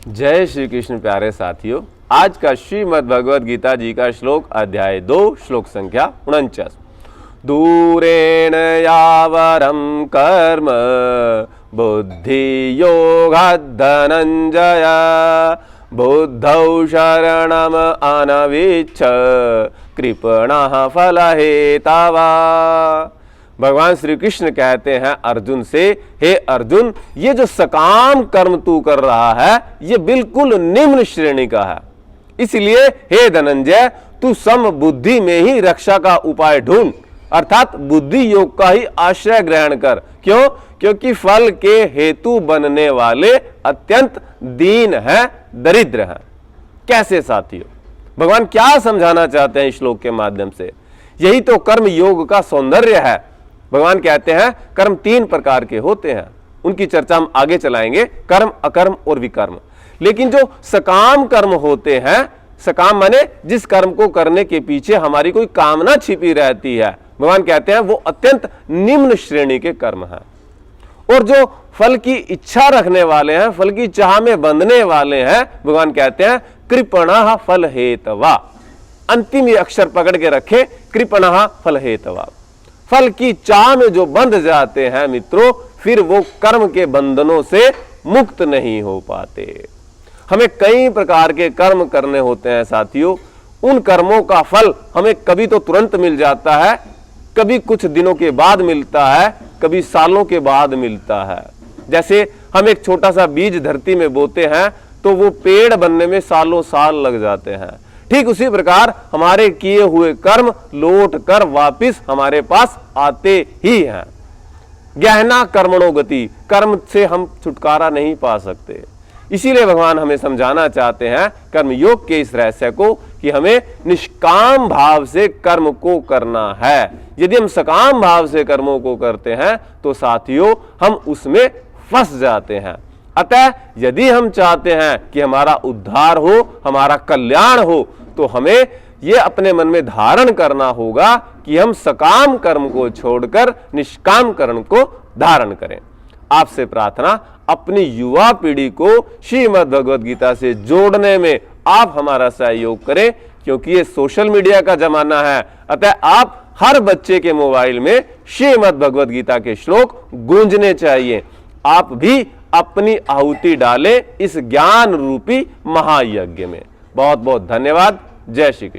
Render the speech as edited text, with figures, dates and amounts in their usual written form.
जय श्री कृष्ण प्यारे साथियों, आज का श्रीमद् भगवद गीता जी का श्लोक अध्याय 2 श्लोक संख्या 49। दूरेण यावरम कर्म बुद्धि योगात् धनंजय बुद्धौ शरणम अनविच्छ कृपणः फलहेतवा। भगवान श्री कृष्ण कहते हैं अर्जुन से, हे अर्जुन, ये जो सकाम कर्म तू कर रहा है ये बिल्कुल निम्न श्रेणी का है। इसलिए हे धनंजय, तू सम बुद्धि में ही रक्षा का उपाय ढूंढ, अर्थात बुद्धि योग का ही आश्रय ग्रहण कर। क्यों? क्योंकि फल के हेतु बनने वाले अत्यंत दीन हैं, दरिद्र हैं। कैसे साथियों? भगवान क्या समझाना चाहते हैं इस श्लोक के माध्यम से? यही तो कर्म योग का सौंदर्य है। भगवान कहते हैं कर्म 3 प्रकार के होते हैं, उनकी चर्चा हम आगे चलाएंगे, कर्म, अकर्म और विकर्म। लेकिन जो सकाम कर्म होते हैं, सकाम माने जिस कर्म को करने के पीछे हमारी कोई कामना छिपी रहती है, भगवान कहते हैं वो अत्यंत निम्न श्रेणी के कर्म हैं। और जो फल की इच्छा रखने वाले हैं, फल की चाह में बंधने वाले हैं, भगवान कहते हैं कृपणः फल हेतवा। अंतिम ये अक्षर पकड़ के रखे, कृपणः फल हेतवा। फल की चाह में जो बंध जाते हैं मित्रों, फिर वो कर्म के बंधनों से मुक्त नहीं हो पाते। हमें कई प्रकार के कर्म करने होते हैं साथियों। उन कर्मों का फल हमें कभी तो तुरंत मिल जाता है, कभी कुछ दिनों के बाद मिलता है, कभी सालों के बाद मिलता है। जैसे हम एक छोटा सा बीज धरती में बोते हैं तो वो पेड़ बनने में सालों साल लग जाते हैं। ठीक उसी प्रकार हमारे किए हुए कर्म लौट कर वापिस हमारे पास आते ही हैं। गहना कर्मणो गति, कर्म से हम छुटकारा नहीं पा सकते। इसीलिए भगवान हमें समझाना चाहते हैं कर्म योग के इस रहस्य को कि हमें निष्काम भाव से कर्म को करना है। यदि हम सकाम भाव से कर्मों को करते हैं तो साथियों हम उसमें फंस जाते हैं। अतः यदि हम चाहते हैं कि हमारा उद्धार हो, हमारा कल्याण हो, तो हमें यह अपने मन में धारण करना होगा कि हम सकाम कर्म को छोड़कर निष्काम कर्म को धारण करें। आपसे प्रार्थना, अपनी युवा पीढ़ी को श्रीमद् भगवद गीता से जोड़ने में आप हमारा सहयोग करें, क्योंकि ये सोशल मीडिया का जमाना है। अतः आप हर बच्चे के मोबाइल में श्रीमद् भगवद गीता के श्लोक गूंजने चाहिए। आप भी अपनी आहुति डालें इस ज्ञान रूपी महायज्ञ में। बहुत बहुत धन्यवाद। जय श्री कृष्ण।